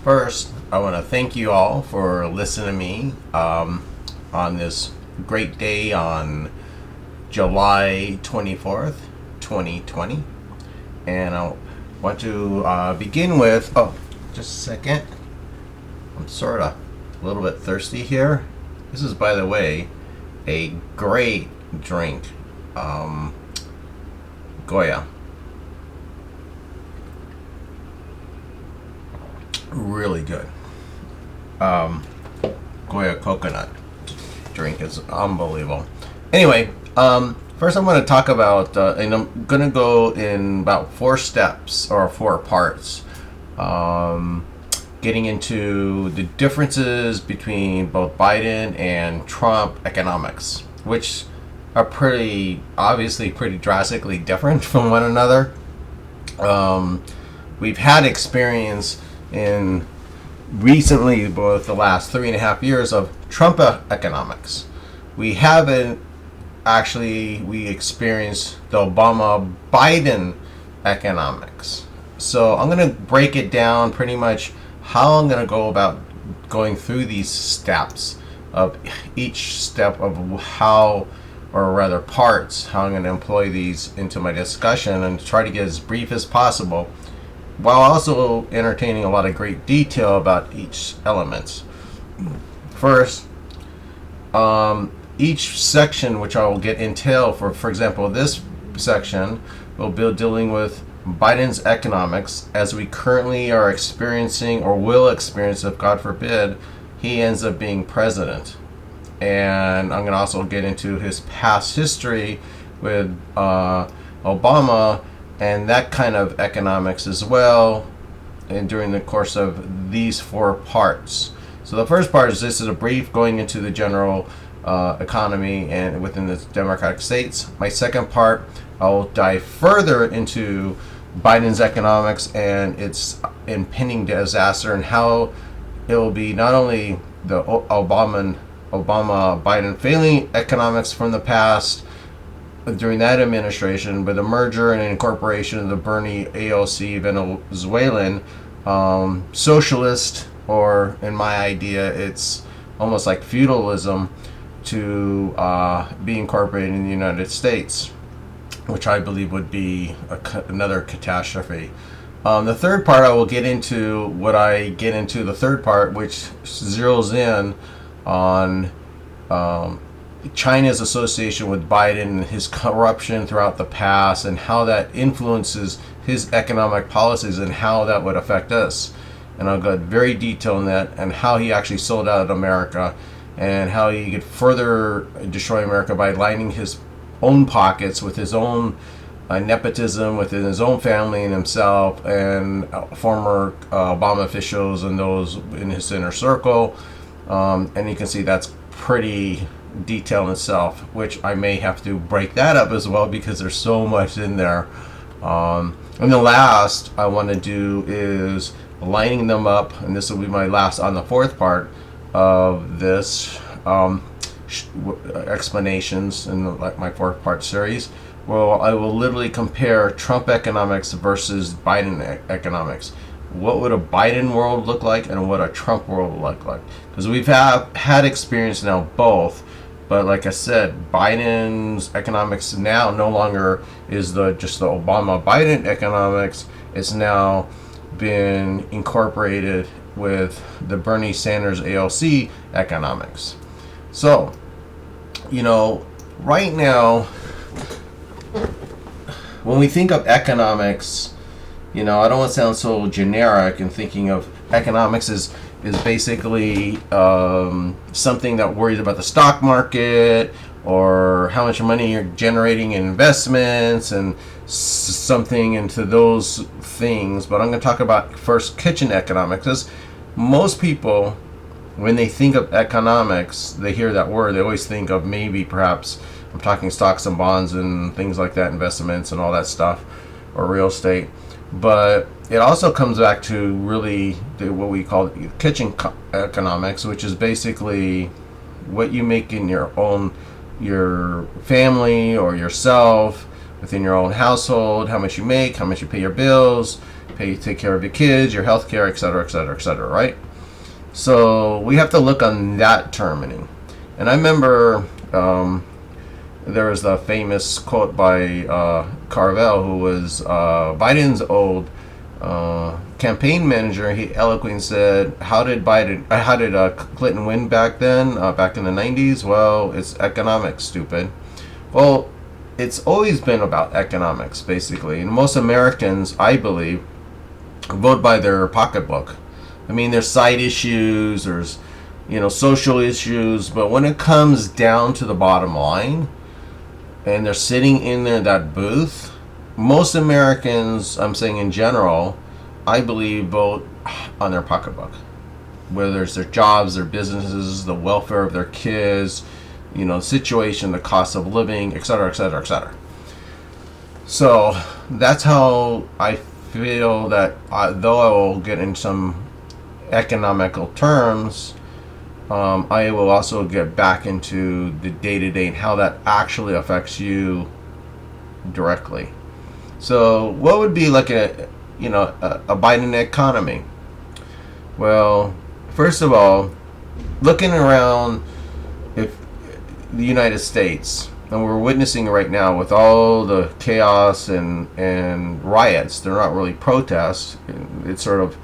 First, I want to thank you all for listening to me on this great day on July 24th, 2020. And I want to begin with, just a second. I'm sort of a little bit thirsty here. This is, by the way, a great drink. Goya. Really good. Goya coconut drink is unbelievable. Anyway, first I'm going to talk about, and I'm going to go in about 4 steps or 4 parts, getting into the differences between both Biden and Trump economics, which are obviously pretty drastically different from one another. We've had experience in recently, both the last 3.5 years, of Trump economics. We experienced the Obama-Biden economics. So I'm going to break it down pretty much how I'm going to go about going through these steps of each step of how, or rather parts, how I'm going to employ these into my discussion and try to get as brief as possible, while also entertaining a lot of great detail about each element. First, each section which I will get entail, for example, this section will be dealing with Biden's economics as we currently are experiencing or will experience if, God forbid, he ends up being president. And I'm going to also get into his past history with Obama and that kind of economics as well, and during the course of these 4 parts. So the first part is this is a brief going into the general economy and within the Democratic states. My second part, I'll dive further into Biden's economics and its impending disaster and how it will be not only the Obama-Biden failing economics from the past during that administration, but the merger and incorporation of the Bernie AOC Venezuelan socialist, or in my idea, it's almost like feudalism, to be incorporated in the United States, which I believe would be another catastrophe. The third part, I will get into the third part, which zeroes in on China's association with Biden and his corruption throughout the past and how that influences his economic policies and how that would affect us. And I'll go very detailed in that and how he actually sold out America and how he could further destroy America by lining his own pockets with his own nepotism within his own family and himself and former Obama officials and those in his inner circle. And you can see that's pretty detailed in itself, which I may have to break that up as well because there's so much in there. And the last I want to do is lining them up, and this will be my last on the 4th part of this explanations in my 4th part series. Well, I will literally compare Trump economics versus Biden economics. What would a Biden world look like and what a Trump world would look like? Because we've had experience now both, but like I said, Biden's economics now no longer is just the Obama-Biden economics. It's now been incorporated with the Bernie Sanders AOC economics. So, right now, when we think of economics, I don't want to sound so generic in thinking of economics is basically something that worries about the stock market or how much money you're generating in investments and something into those things. But I'm going to talk about first kitchen economics, because most people, when they think of economics, they hear that word, they always think of maybe perhaps I'm talking stocks and bonds and things like that, investments and all that stuff, or real estate. But it also comes back to really what we call kitchen economics, which is basically what you make in your family or yourself, within your own household, how much you make, how much you pay your bills, take care of your kids, your health care, etc., etc., etc., right? So we have to look on that terming. And I remember there was a famous quote by Carvel, who was Biden's old campaign manager. He eloquently said, how did Clinton win back then, back in the 90s? Well, it's economics, stupid. Well, it's always been about economics, basically. And most Americans, I believe, vote by their pocketbook. I mean, there's side issues, there's, social issues, but when it comes down to the bottom line, and they're sitting in there, that booth, most Americans, I'm saying in general, I believe vote on their pocketbook. Whether it's their jobs, their businesses, the welfare of their kids, situation, the cost of living, etc., etc., etc. So that's how I feel that though I will get in some economical terms, I will also get back into the day-to-day and how that actually affects you directly. So what would be like a Biden economy? Well, first of all, looking around if the United States, and we're witnessing right now with all the chaos and riots, they're not really protests. It's sort of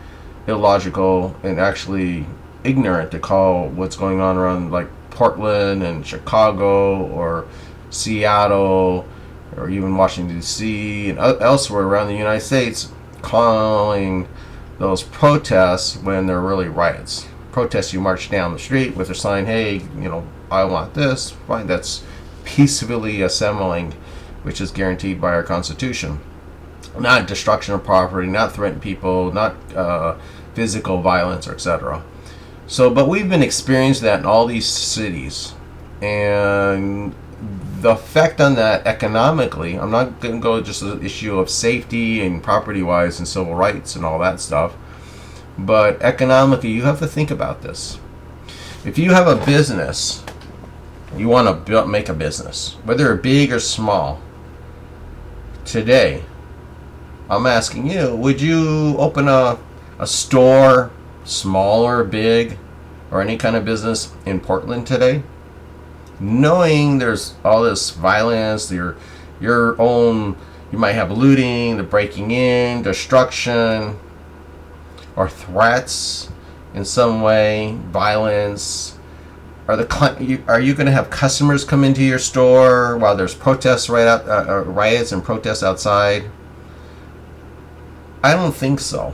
illogical and actually ignorant to call what's going on around like Portland and Chicago or Seattle or even Washington D.C. and elsewhere around the United States, calling those protests when they're really riots. Protests, you march down the street with a sign, hey, I want this. Fine, that's peacefully assembling, which is guaranteed by our Constitution. Not destruction of property, not threatening people, not physical violence, etc. So, but we've been experiencing that in all these cities, and the effect on that economically, I'm not going to go just the issue of safety and property-wise and civil rights and all that stuff, but economically, you have to think about this. If you have a business, you want to make a business, whether big or small, today, I'm asking you, would you open a store, small or big, or any kind of business in Portland today, knowing there's all this violence, your own, you might have looting, the breaking in, destruction, or threats in some way, violence? Are you going to have customers come into your store while there's protests riots and protests outside? I don't think so.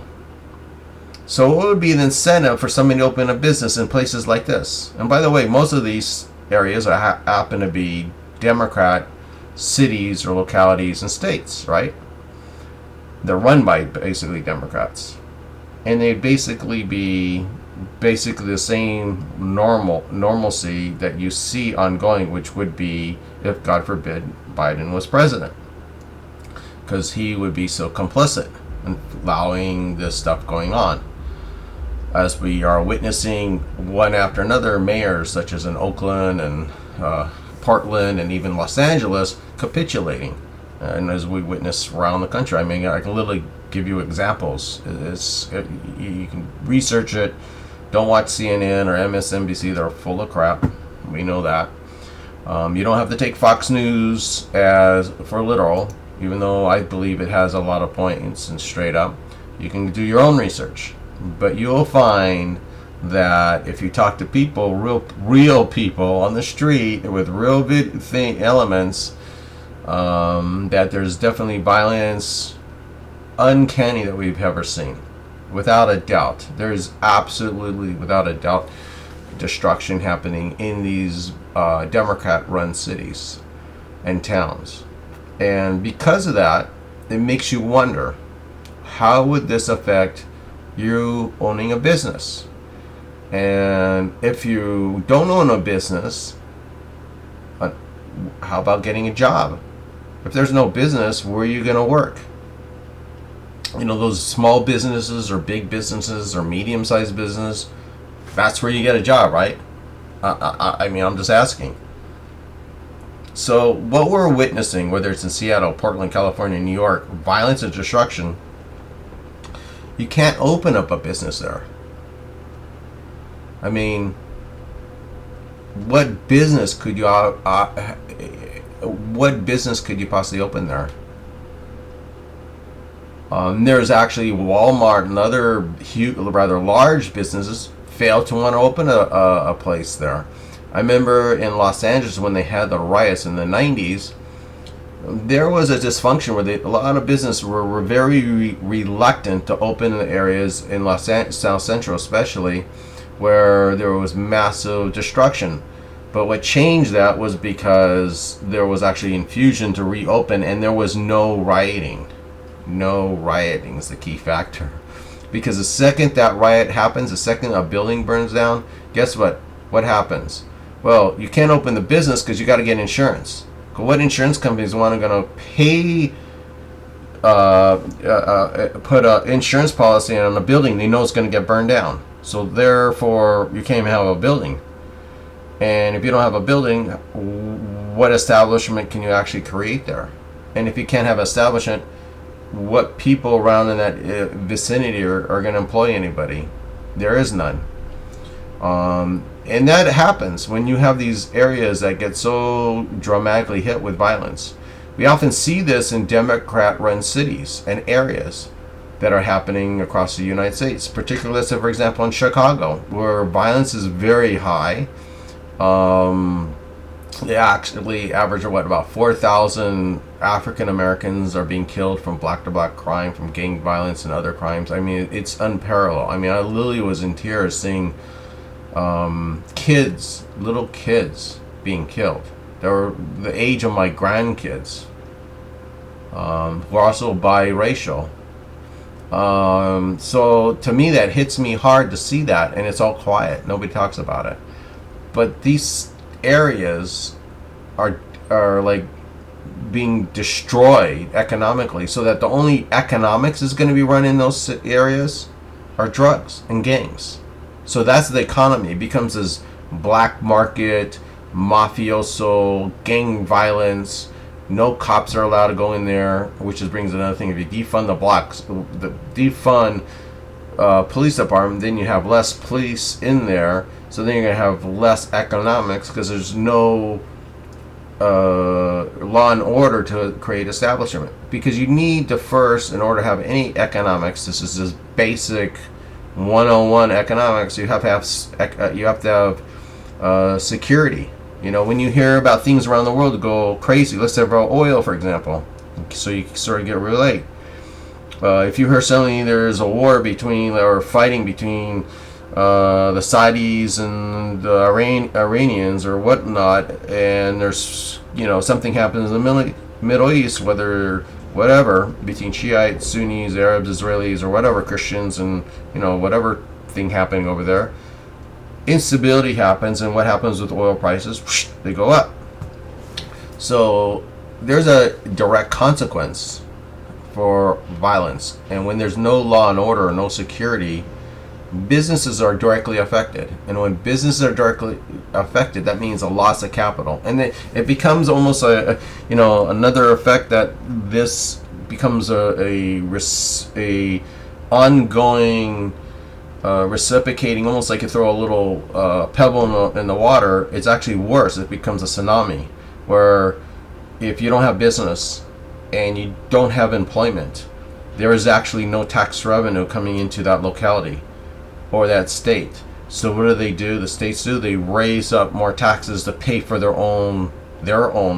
So what would be an incentive for somebody to open a business in places like this? And by the way, most of these areas happen to be Democrat cities or localities and states, right? They're run by basically Democrats. And they basically be the same normalcy that you see ongoing, which would be if, God forbid, Biden was president. Because he would be so complicit in allowing this stuff going on. As we are witnessing one after another, mayors such as in Oakland and Portland and even Los Angeles capitulating, and as we witness around the country. I mean, I can literally give you examples. You can research it. Don't watch CNN or MSNBC; they're full of crap. We know that. You don't have to take Fox News as for literal, even though I believe it has a lot of points and straight up. You can do your own research. But you'll find that if you talk to people, real people on the street with real elements, that there's definitely violence, uncanny, that we've ever seen. Without a doubt. There's absolutely, without a doubt, destruction happening in these Democrat-run cities and towns. And because of that, it makes you wonder, how would this affect you owning a business? And if you don't own a business, how about getting a job? If there's no business, where are you going to work? Those small businesses or big businesses or medium-sized business, that's where you get a job, right? I mean, I'm just asking. So what we're witnessing, whether it's in Seattle, Portland, California, New York, violence and destruction, You can't open up a business there. I mean, what business could you possibly open there? There's actually Walmart and other rather large businesses fail to want to open a place there. I remember in Los Angeles when they had the riots in the 90s, there was a dysfunction where a lot of businesses were very reluctant to open in the areas in South Central especially, where there was massive destruction. But what changed that was because there was actually infusion to reopen, and there was no rioting. No rioting is the key factor. Because the second that riot happens, the second a building burns down, guess what? What happens? Well, you can't open the business because you got to get insurance. What insurance companies want to pay, put an insurance policy on a building they know it's going to get burned down. So therefore, you can't even have a building. And if you don't have a building, what establishment can you actually create there? And if you can't have an establishment, what people around in that vicinity are going to employ anybody? There is none. And that happens when you have these areas that get so dramatically hit with violence. We often see this in Democrat-run cities and areas that are happening across the United States, particularly, let's say, for example, in Chicago, where violence is very high. They actually average about 4,000 African Americans are being killed from black-to-black crime, from gang violence and other crimes. I mean, it's unparalleled. I mean, I literally was in tears seeing little kids being killed. They were the age of my grandkids, who are also biracial. So to me, that hits me hard to see that, and it's all quiet. Nobody talks about it. But these areas are like being destroyed economically, so that the only economics is going to be run in those areas are drugs and gangs. So that's the economy. It becomes this black market, mafioso, gang violence. No cops are allowed to go in there, which just brings another thing. If you defund the blocks, defund police department, then you have less police in there. So then you're going to have less economics because there's no law and order to create establishment. Because you need to first, in order to have any economics, this is just basic 101 economics, you have to have security. You know, when you hear about things around the world go crazy, let's say about oil, for example, so you sort of get relate. If you hear suddenly there's a war fighting between the Saudis and the Iranians or whatnot, and there's, something happens in the Middle East, whatever, between Shiites, Sunnis, Arabs, Israelis, or whatever, Christians, and, whatever thing happening over there, instability happens, and what happens with oil prices? Whoosh, they go up. So there's a direct consequence for violence, and when there's no law and order or no security, businesses are directly affected. And when businesses are directly affected, that means a loss of capital, and it becomes almost another effect, that this becomes a ongoing reciprocating, almost like you throw a little pebble in the water. It's actually worse. It becomes a tsunami, where if you don't have business and you don't have employment, there is actually no tax revenue coming into that locality or that state. So what do? The states do? They raise up more taxes to pay for their own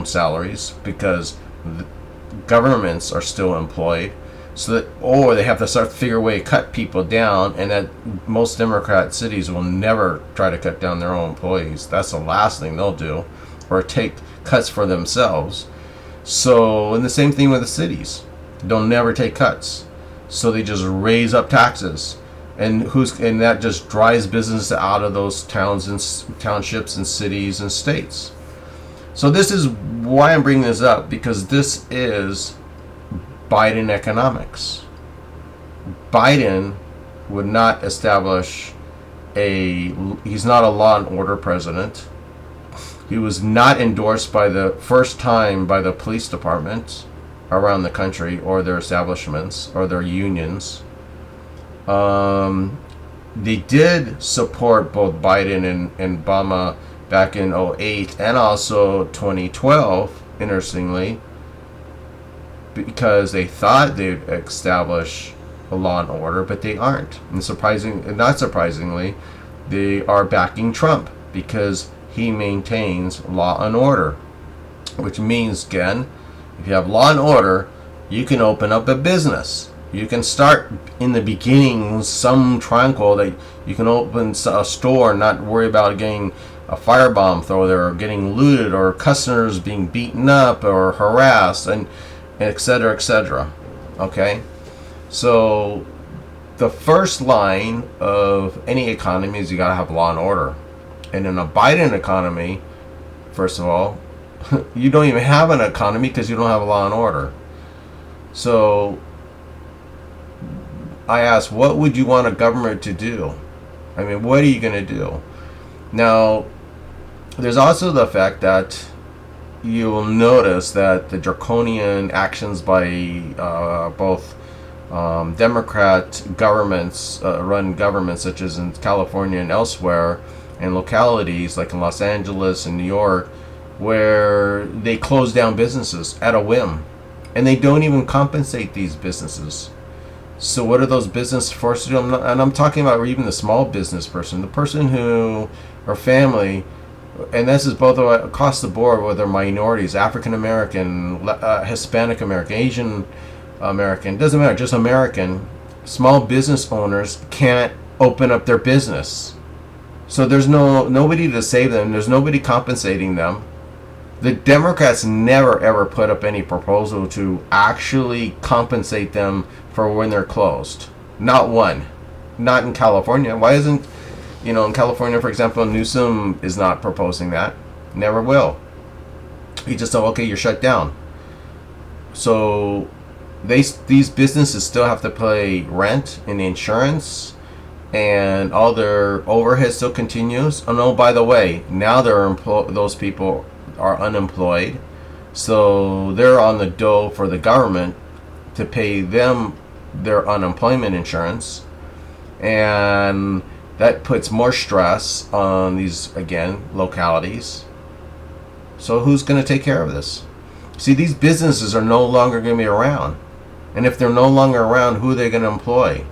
salaries, because governments are still employed. Or they have to start to figure a way to cut people down, and that most Democrat cities will never try to cut down their own employees. That's the last thing they'll do, or take cuts for themselves. So, and the same thing with the cities. They'll never take cuts. So they just raise up taxes. And that just drives business out of those towns and townships and cities and states. So this is why I'm bringing this up, because this is Biden economics. Biden would not establish he's not a law and order president. He was not endorsed by the first time by the police department around the country, or their establishments, or their unions. They did support both Biden and Obama back in '08 and also 2012, interestingly, because they thought they'd establish a law and order, but they aren't. And not surprisingly, they are backing Trump because he maintains law and order, which means, again, if you have law and order, you can open up a business. You can start in the beginning some tranquil that you can open a store and not worry about getting a firebomb thrown there or getting looted or customers being beaten up or harassed and et cetera, et cetera. Okay? So the first line of any economy is you got to have law and order. And in a Biden economy, first of all, you don't even have an economy because you don't have law and order. So I ask, what would you want a government to do? I mean, what are you going to do? Now, there's also the fact that you will notice that the draconian actions by both Democrat governments, run governments such as in California and elsewhere, and localities like in Los Angeles and New York, where they close down businesses at a whim. And they don't even compensate these businesses. So what are those business forced to do? And I'm talking about even the small business person, the person who, or family, and this is both across the board, whether minorities, African American, Hispanic American, Asian American, doesn't matter, just American, small business owners can't open up their business. So there's nobody to save them. There's nobody compensating them. The Democrats never ever put up any proposal to actually compensate them for when they're closed. Not one. Not in California. Why isn't, in California, for example, Newsom is not proposing that. Never will. He just said, okay, you're shut down. So these businesses still have to pay rent and insurance, and all their overhead still continues. Oh no, by the way, now those people are unemployed, so they're on the dole for the government to pay them their unemployment insurance, and that puts more stress on these, again, localities. So who's going to take care of this? See, these businesses are no longer going to be around, and if they're no longer around, who are they going to employ?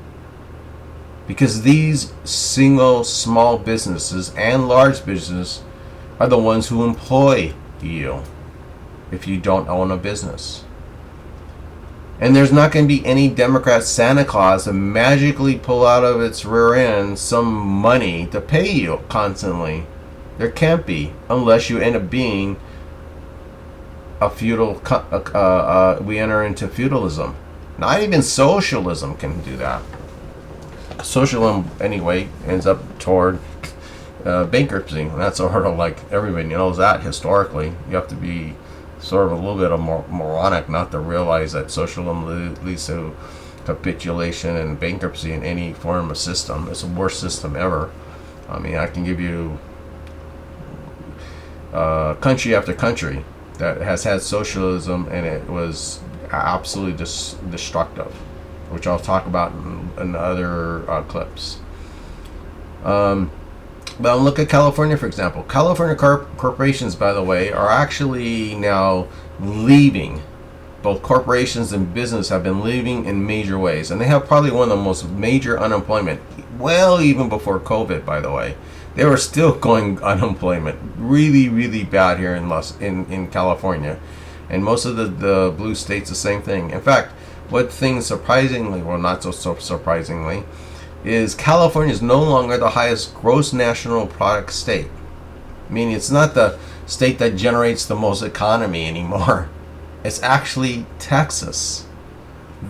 Because these single small businesses and large businesses are the ones who employ you if you don't own a business. And there's not going to be any Democrat Santa Claus to magically pull out of its rear end some money to pay you constantly. There can't be, unless you end up being a feudal, we enter into feudalism. Not even socialism can do that. Socialism, anyway, ends up toward bankruptcy. And that's sort of like everybody knows that historically. You have to be sort of a little bit of moronic not to realize that socialism leads to capitulation and bankruptcy in any form of system. It's the worst system ever. I mean, I can give you country after country that has had socialism and it was absolutely destructive, which I'll talk about in other clips. But look at California, for example. California corporations, by the way, are actually now leaving. Both corporations and business have been leaving in major ways. And they have probably one of the most major unemployment, well, even before COVID, by the way. They were still going unemployment. Really, really bad here in California. And most of the blue states, the same thing. In fact, what things surprisingly, well, not so surprisingly, is California is no longer the highest gross national product state. Meaning it's not the state that generates the most economy anymore. It's actually Texas.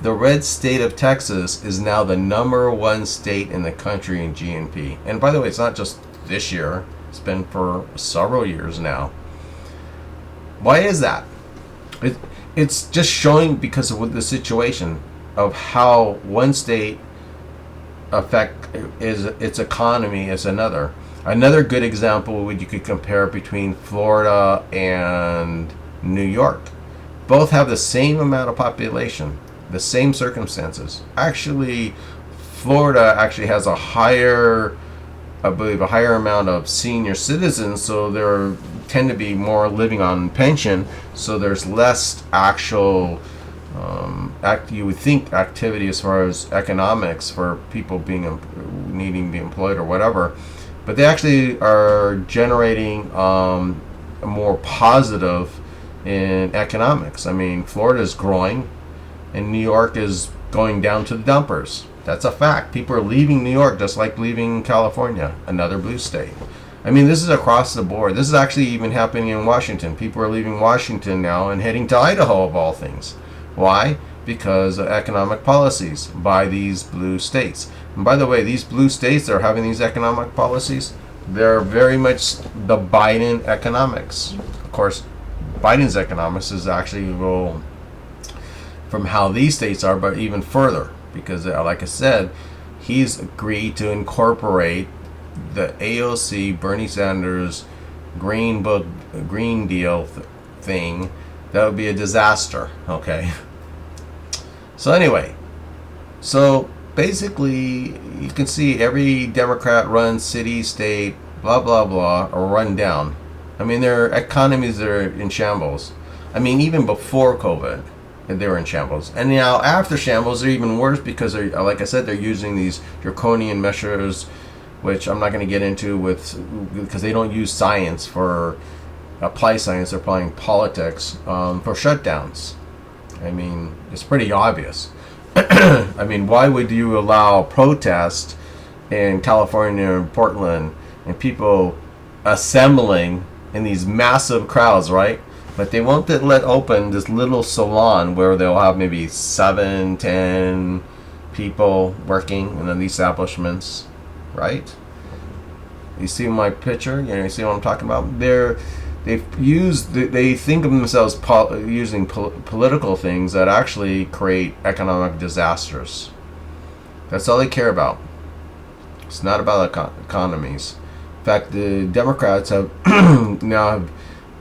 The red state of Texas is now the #1 state in the country in GNP. And by the way, it's not just this year. It's been for several years now. Why is that? It's just showing because of the situation of how one state affect its economy as another. Another good example you could compare between Florida and New York. Both have the same amount of population, the same circumstances. Actually, Florida actually has a higher, I believe, a higher amount of senior citizens, so there tend to be more living on pension, so there's less actual you would think activity as far as economics for people being needing to be employed or whatever, but they actually are generating more positive in economics. I mean, Florida is growing, and New York is going down to the dumpers. That's a fact. People are leaving New York just like leaving California, another blue state. I mean, this is across the board. This is actually even happening in Washington. People are leaving Washington now and heading to Idaho, of all things. Why? Because of economic policies by these blue states. And by the way, these blue states that are having these economic policies, they're very much the Biden economics. Of course, Biden's economics is actually go from how these states are, but even further. Because, like I said, he's agreed to incorporate the AOC, Bernie Sanders, Green Deal thing. That would be a disaster, okay? So anyway, so basically, you can see every Democrat-run city, state, blah, blah, blah, are run down. I mean, their economies are in shambles. I mean, even before COVID, they were in shambles. And now after shambles, they're even worse because, they're, like I said, they're using these draconian measures, which I'm not going to get into because they don't use science for apply science. They're applying politics for shutdowns. I mean, it's pretty obvious. I mean, why would you allow protest in California and Portland and people assembling in these massive crowds, right? But they won't let open this little salon where they'll have maybe 7, 10 people working in the establishments, right? You see my picture? You see what I'm talking about? They think of themselves using political things that actually create economic disasters. That's all they care about. It's not about economies. In fact, the Democrats have now have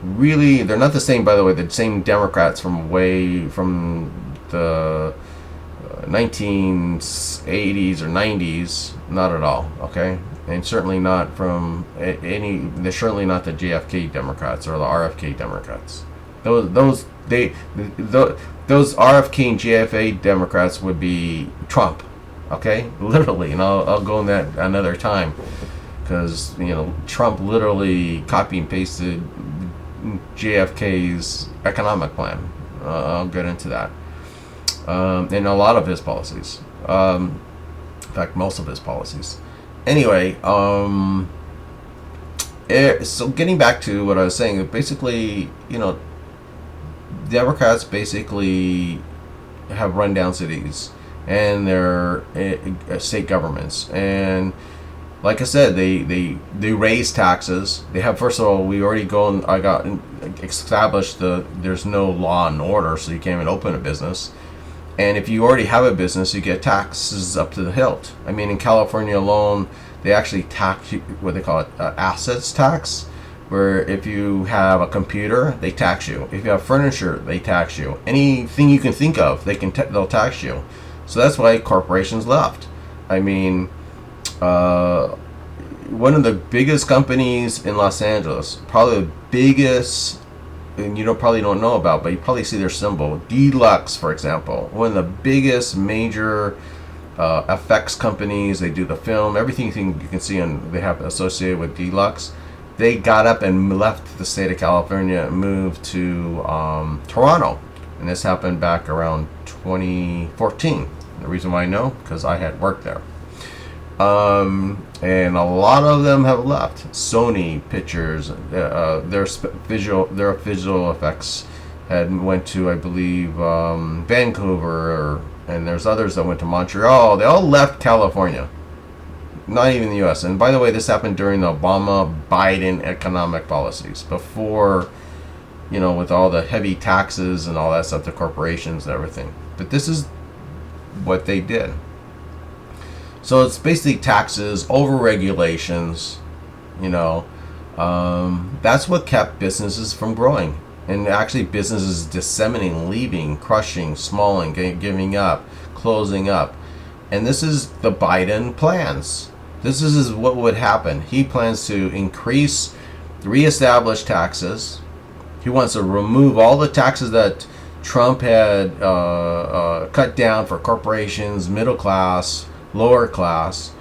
really, they're not the same, by the way, the same Democrats from the 1980s or 90s, not at all, okay? And certainly not from they're certainly not the JFK Democrats or the RFK Democrats. Those RFK and JFK Democrats would be Trump, okay? Literally, and I'll go in that another time, because Trump literally copy and pasted JFK's economic plan. I'll get into that, and a lot of his policies. In fact, most of his policies. Anyway, so getting back to what I was saying, basically, Democrats basically have run down cities and their state governments, and like I said, they raise taxes. They have, first of all, we already established there's no law and order, so you can't even open a business. And if you already have a business, you get taxes up to the hilt. I mean, in California alone, they actually tax what they call it assets tax, where if you have a computer, they tax you. If you have furniture, they tax you. Anything you can think of, they'll tax you. So that's why corporations left. I mean, one of the biggest companies in Los Angeles, probably the biggest, and you probably don't know about, but you probably see their symbol, Deluxe, for example. One of the biggest major effects companies. They do the film, everything you can see, and they have associated with Deluxe. They got up and left the state of California and moved to Toronto, and this happened back around 2014. The reason why I know, because I had worked there. And a lot of them have left. Sony Pictures, their visual effects went to, I believe, Vancouver, and there's others that went to Montreal. They all left California, not even the U.S. And by the way, this happened during the Obama-Biden economic policies, before, with all the heavy taxes and all that stuff to corporations and everything. But this is what they did. So it's basically taxes, over regulations, that's what kept businesses from growing. And actually businesses disseminating, leaving, crushing, smalling, giving up, closing up. And this is the Biden plans. This is what would happen. He plans to reestablish taxes. He wants to remove all the taxes that Trump had cut down for corporations, middle class, lower class,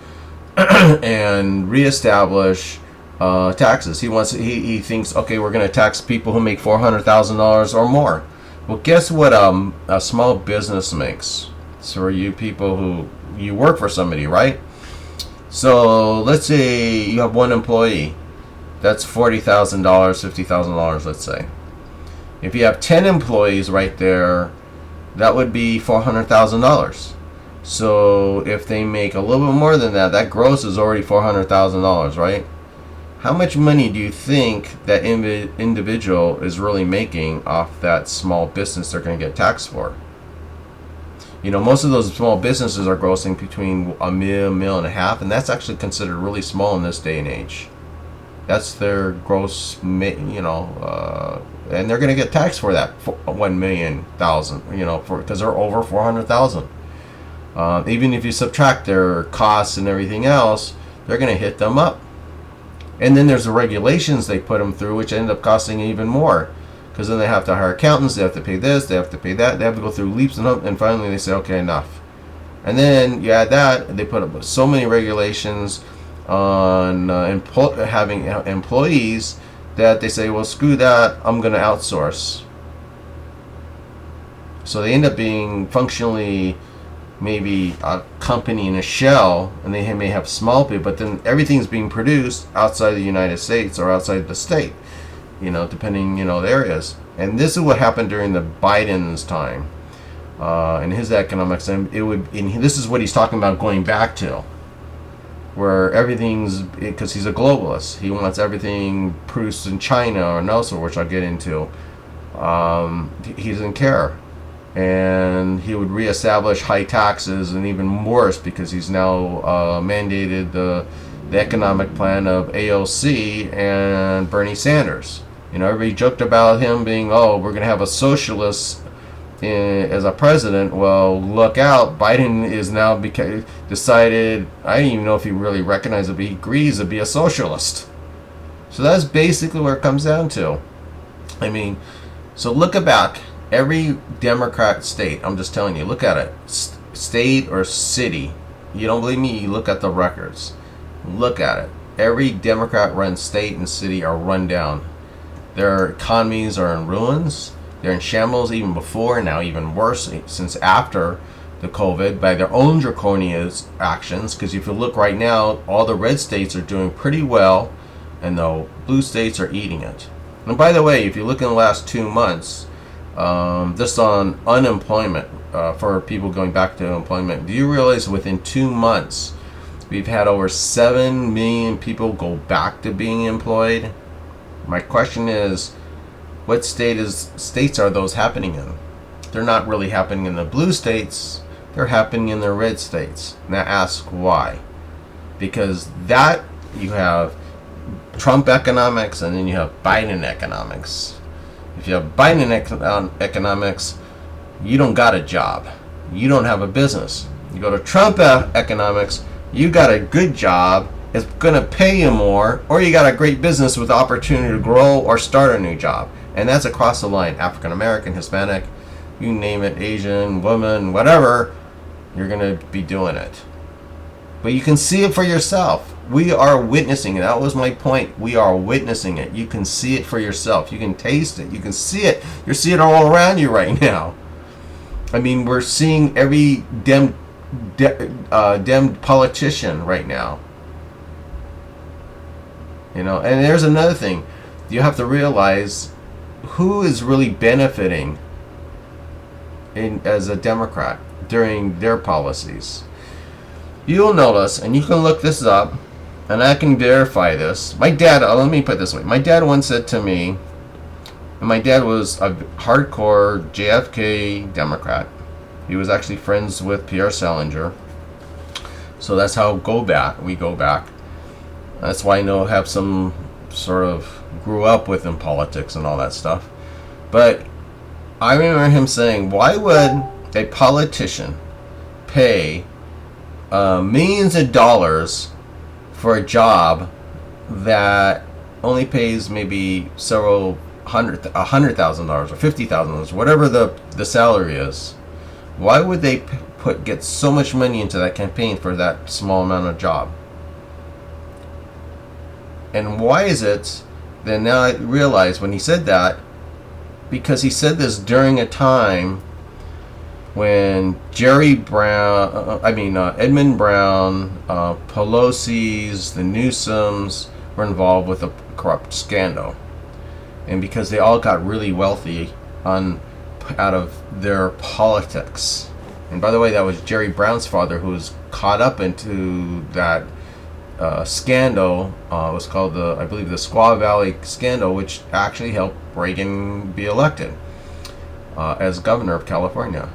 and reestablish taxes. He thinks, okay, we're going to tax people who make $400,000 or more. Well, guess what a small business makes? So, are you people who you work for somebody, right? So let's say you have one employee. That's $40,000, $50,000, let's say. If you have 10 employees right there, that would be $400,000. So if they make a little bit more than that, that gross is already $400,000, right? How much money do you think that individual is really making off that small business they're going to get taxed for? You know, most of those small businesses are grossing between $1 million, $1.5 million, and that's actually considered really small in this day and age. That's their gross, you know, and they're going to get taxed for that, $1 million, you know, because they're over $400,000. Even if you subtract their costs and everything else, they're going to hit them up. And then there's the regulations they put them through, which end up costing even more. Because then they have to hire accountants, they have to pay this, they have to pay that, they have to go through leaps and finally they say, okay, enough. And then you add that, they put up so many regulations on having employees that they say, well, screw that, I'm going to outsource. So they end up being functionally maybe a company in a shell, and they may have small people, but then everything's being produced outside the United States or outside the state, you know, depending, you know, the areas. And this is what happened during the Biden's time in his economics, and this is what he's talking about going back to, where everything's, because he's a globalist, he wants everything produced in China or elsewhere, which I'll get into. He doesn't care. And he would reestablish high taxes, and even worse because he's now mandated the economic plan of AOC and Bernie Sanders. You know, everybody joked about him being, oh, we're going to have a socialist as a president. Well, look out. Biden is now decided, I don't even know if he really recognizes it, but he agrees to be a socialist. So that's basically where it comes down to. I mean, so look back. Every Democrat state, I'm just telling you, look at it, state or city. You don't believe me? You look at the records. Look at it. Every Democrat-run state and city are run down. Their economies are in ruins. They're in shambles even before, now even worse since after the COVID, by their own draconian actions. Because if you look right now, all the red states are doing pretty well, and the blue states are eating it. And by the way, if you look in the last 2 months, just on unemployment, for people going back to employment, do you realize within 2 months we've had over 7 million people go back to being employed? My question is, what states are those happening in? They're not really happening in the blue states, they're happening in the red states. Now ask why. Because that, you have Trump economics and then you have Biden economics. If you have Biden economics, you don't got a job. You don't have a business. You go to Trump economics, you got a good job, it's going to pay you more, or you got a great business with opportunity to grow or start a new job. And that's across the line. African American, Hispanic, you name it, Asian, woman, whatever, you're going to be doing it. But you can see it for yourself. We are witnessing it. That was my point. We are witnessing it. You can see it for yourself. You can taste it. You can see it. You're seeing it all around you right now. I mean, we're seeing every Dem politician right now. You know, and there's another thing. You have to realize who is really benefiting as a Democrat during their policies. You'll notice, and you can look this up, and I can verify this. My dad, let me put it this way. My dad once said to me, and my dad was a hardcore JFK Democrat. He was actually friends with Pierre Salinger. So that's how we go back. That's why I have some sort of grew up with in politics and all that stuff. But I remember him saying, why would a politician pay millions of dollars for a job that only pays maybe $100,000 or $50,000, whatever the salary is. Why would they get so much money into that campaign for that small amount of job? And why is it that now I realize when he said that, because he said this during a time when Edmund Brown, Pelosi's, the Newsoms were involved with a corrupt scandal. And because they all got really wealthy out of their politics. And by the way, that was Jerry Brown's father who was caught up into that scandal. It was called I believe the Squaw Valley scandal, which actually helped Reagan be elected as governor of California.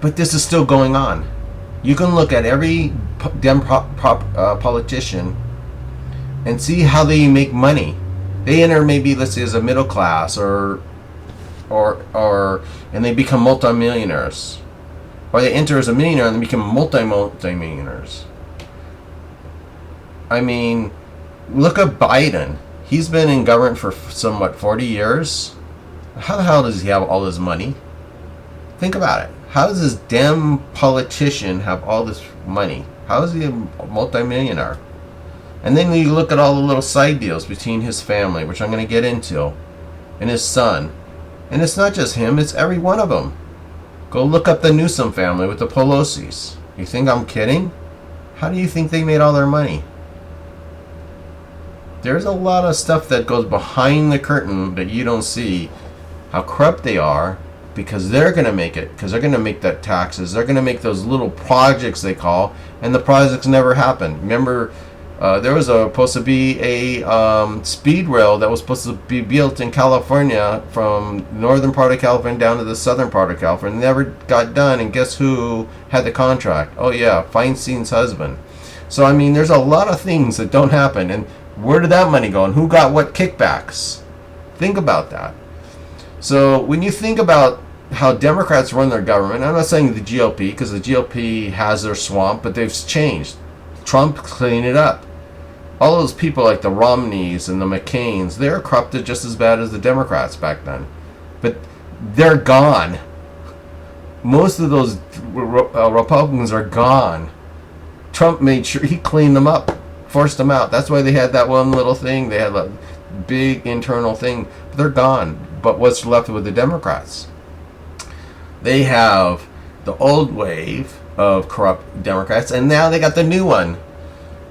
But this is still going on. You can look at every politician and see how they make money. They enter maybe, let's say, as a middle class, and they become multimillionaires, or they enter as a millionaire and they become multimillionaires. I mean, look at Biden. He's been in government for somewhat 40 years. How the hell does he have all this money? Think about it. How does this damn politician have all this money? How is he a multimillionaire? And then you look at all the little side deals between his family, which I'm going to get into, and his son. And it's not just him, it's every one of them. Go look up the Newsom family with the Pelosi's. You think I'm kidding? How do you think they made all their money? There's a lot of stuff that goes behind the curtain that you don't see. How corrupt they are, because they're going to make it. Because they're going to make that taxes. They're going to make those little projects they call, and the projects never happen. Remember, there was supposed to be a speed rail that was supposed to be built in California from northern part of California down to the southern part of California. Never got done, and guess who had the contract? Oh yeah, Feinstein's husband. So I mean, there's a lot of things that don't happen, and where did that money go, and who got what kickbacks? Think about that. So when you think about how Democrats run their government, I'm not saying the GOP, because the GOP has their swamp, but they've changed. Trump cleaned it up. All those people like the Romneys and the McCains, they're corrupted just as bad as the Democrats back then. But they're gone. Most of those Republicans are gone. Trump made sure he cleaned them up, forced them out. That's why they had that one little thing. They had a big internal thing. But they're gone. But what's left with the Democrats? They have the old wave of corrupt Democrats, and now they got the new one.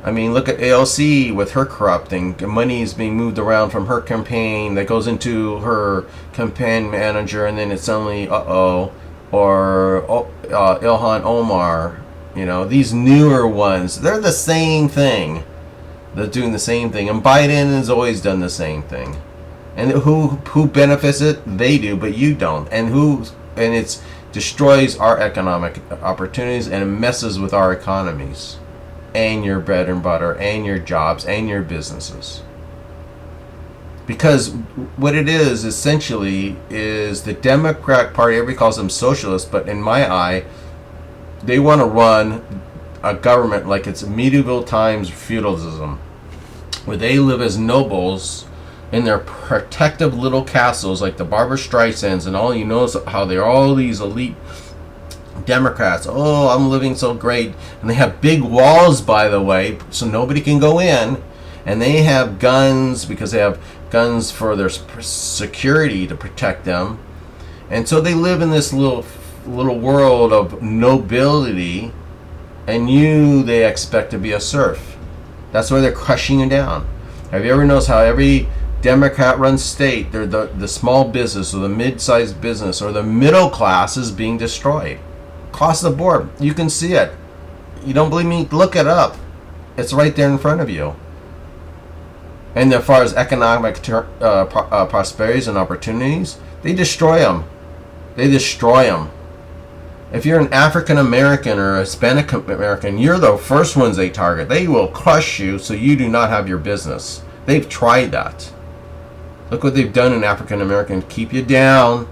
I mean, look at AOC with her corrupting. Money is being moved around from her campaign that goes into her campaign manager, and then it's suddenly, or Ilhan Omar. You know, these newer ones, they're the same thing. They're doing the same thing, and Biden has always done the same thing. And who benefits it? They do, but you don't. And it destroys our economic opportunities, and it messes with our economies and your bread and butter and your jobs and your businesses. Because what it is essentially is the Democrat Party, everybody calls them socialists, but in my eye, they want to run a government like it's medieval times feudalism, where they live as nobles in their protective little castles like the Barbra Streisands, and all you know is how they're all these elite Democrats. Oh, I'm living so great. And they have big walls, by the way, so nobody can go in. And they have guns because they have guns for their security to protect them. And so they live in this little world of nobility, and they expect to be a serf. That's why they're crushing you down. Have you ever noticed how every Democrat-run state, they're the small business or the mid-sized business or the middle class is being destroyed? Across the board. You can see it. You don't believe me? Look it up. It's right there in front of you. And as far as economic prosperities and opportunities, they destroy them. They destroy them. If you're an African American or a Hispanic American, you're the first ones they target. They will crush you so you do not have your business. They've tried that. Look what they've done in African American. Keep you down.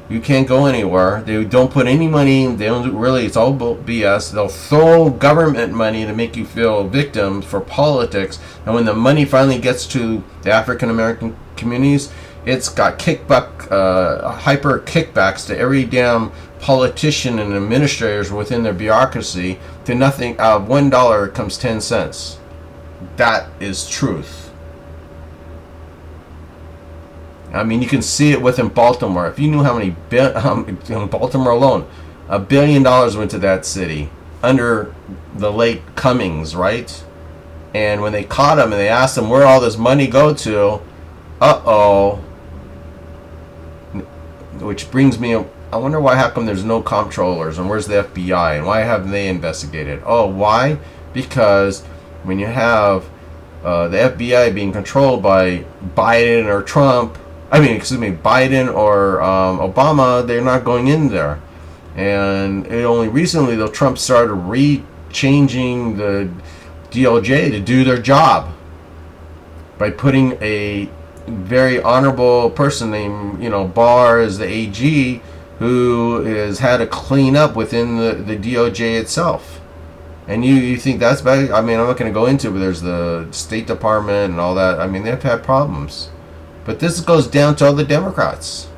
You can't go anywhere. They don't put any money. They don't do, really. It's all BS. They'll throw government money to make you feel victims for politics. And when the money finally gets to the African American communities, it's got hyper kickbacks to every damn politician and administrators within their bureaucracy. To nothing. Out of $1 comes 10 cents. That is truth. I mean, you can see it within Baltimore. If you knew how many, in Baltimore alone, $1 billion went to that city under the late Cummings, right? And when they caught him and they asked him where all this money go to, which brings me, I wonder how come there's no comptrollers and where's the FBI and why haven't they investigated? Oh, why? Because when you have the FBI being controlled by Biden or Trump, Biden or Obama, they're not going in there. And only recently, though, Trump started changing the DOJ to do their job by putting a very honorable person named, Barr as the AG, who has had to clean up within the DOJ itself. And you think that's bad? I mean, I'm not going to go into it, but there's the State Department and all that. I mean, they've had problems. But this goes down to all the Democrats.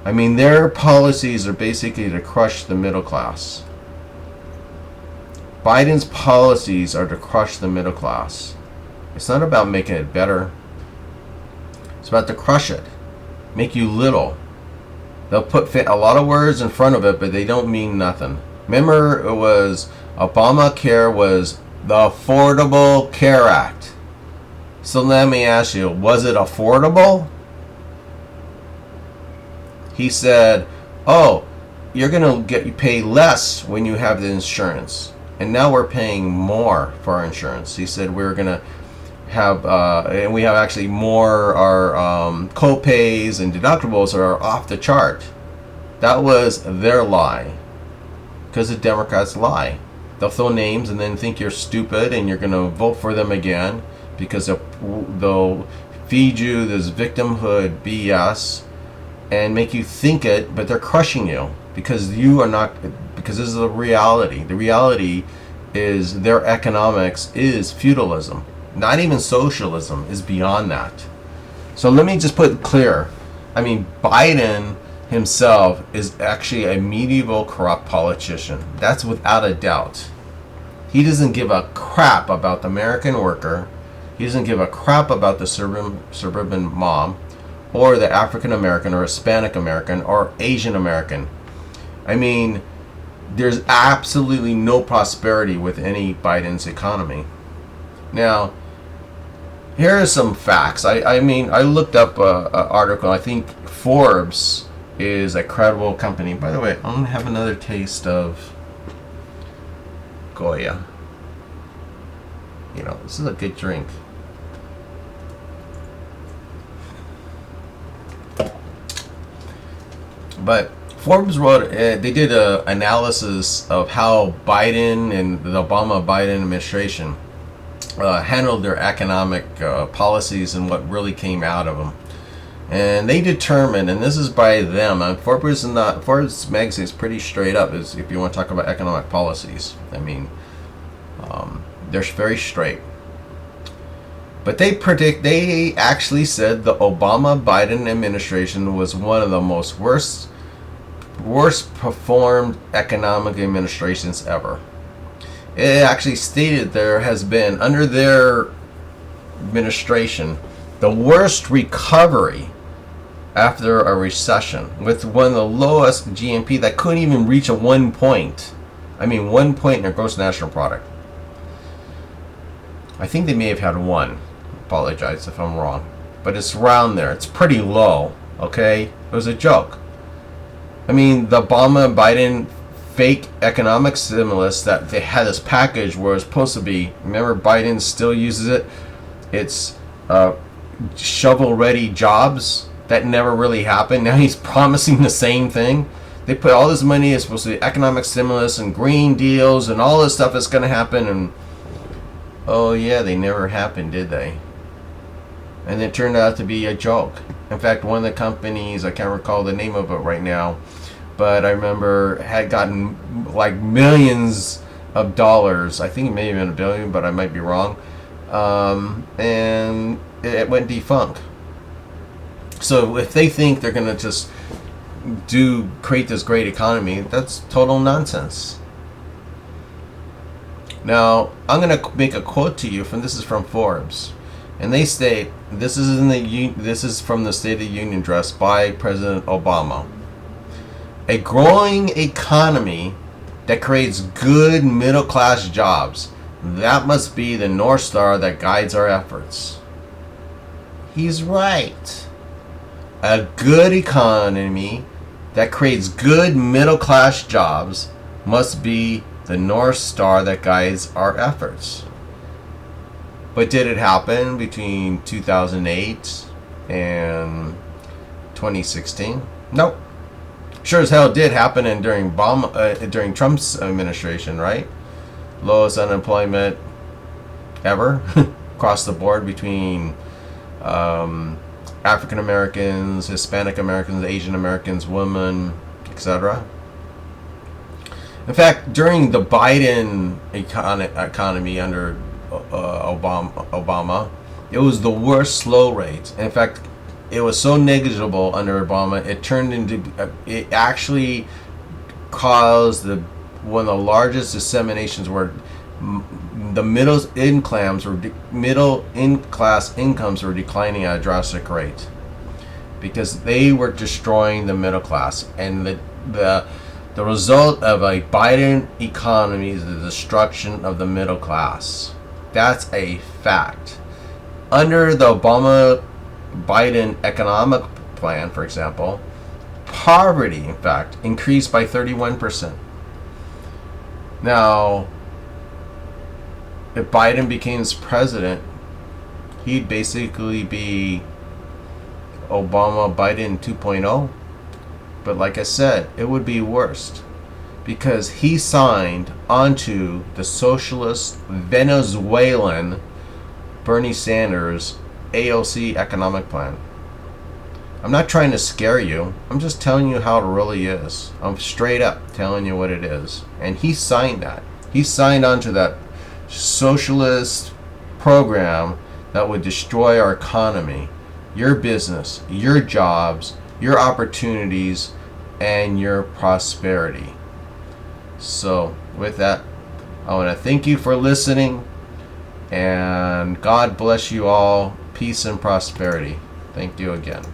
I mean, their policies are basically to crush the middle class. Biden's policies are to crush the middle class. It's not about making it better. It's about to crush it. Make you little. They'll put a lot of words in front of it, but they don't mean nothing. Remember, it was Obamacare was the Affordable Care Act. So let me ask you, was it affordable? He said, oh, you're going to pay less when you have the insurance. And now we're paying more for our insurance. He said we're going to have, and we have actually more, our co-pays and deductibles are off the chart. That was their lie. Because the Democrats lie. They'll throw names and then think you're stupid and you're going to vote for them again. Because they'll feed you this victimhood BS and make you think it, but they're crushing you because you are not, because this is the reality. The reality is their economics is feudalism. Not even socialism is beyond that. So let me just put it clear. I mean, Biden himself is actually a medieval corrupt politician. That's without a doubt. He doesn't give a crap about the American worker. He doesn't give a crap about the suburban mom or the African American or Hispanic American or Asian American. I mean, there's absolutely no prosperity with any Biden's economy. Now, here are some facts. I mean, I looked up an article. I think Forbes is a credible company. By the way, I'm going to have another taste of Goya. This is a good drink. But Forbes wrote, they did an analysis of how Biden and the Obama-Biden administration handled their economic policies and what really came out of them. And they determined, and this is by them, and Forbes magazine is pretty straight up if you want to talk about economic policies. I mean, they're very straight. But they actually said the Obama-Biden administration was one of the worst performed economic administrations ever. It actually stated there has been, under their administration, the worst recovery after a recession, with one of the lowest GNP that couldn't even reach a 1 point. I mean, 1 point in their gross national product. I think they may have had one. Apologize if I'm wrong, but it's around there. It's pretty low. Okay, it was a joke. I mean, the Obama and Biden fake economic stimulus that they had, this package where it's supposed to be. Remember, Biden still uses it. It's shovel-ready jobs that never really happened. Now he's promising the same thing. They put all this money. It's supposed to be economic stimulus and green deals and all this stuff that's going to happen. And oh yeah, they never happened, did they? And it turned out to be a joke. In fact, one of the companies, I can't recall the name of it right now, but I remember had gotten like millions of dollars. I think it may have been $1 billion, but I might be wrong. And it went defunct. So if they think they're going to just create this great economy, that's total nonsense. Now, I'm going to make a quote to you this is from Forbes. And they state, this is from the State of the Union address by President Obama. A growing economy that creates good middle-class jobs, that must be the North Star that guides our efforts. He's right. A good economy that creates good middle-class jobs must be the North Star that guides our efforts. But did it happen between 2008 and 2016? Nope. Sure as hell did happen during Trump's administration, right? Lowest unemployment ever across the board between African Americans, Hispanic Americans, Asian Americans, women, etc. In fact, during the Biden economy under Obama, it was the worst slow rate. In fact, it was so negligible under Obama, it actually caused one of the largest disseminations where the middle class incomes were declining at a drastic rate because they were destroying the middle class, and the result of a Biden economy is the destruction of the middle class. That's a fact. Under the Obama-Biden economic plan, for example, poverty, in fact, increased by 31%. Now, if Biden becomes president, he'd basically be Obama-Biden 2.0. But like I said, it would be worse because he signed onto the socialist Venezuelan Bernie Sanders AOC economic plan. I'm not trying to scare you. I'm just telling you how it really is. I'm straight up telling you what it is. And he signed that. He signed onto that socialist program that would destroy our economy, your business, your jobs, your opportunities, and your prosperity. So with that, I want to thank you for listening, and God bless you all. Peace and prosperity. Thank you again.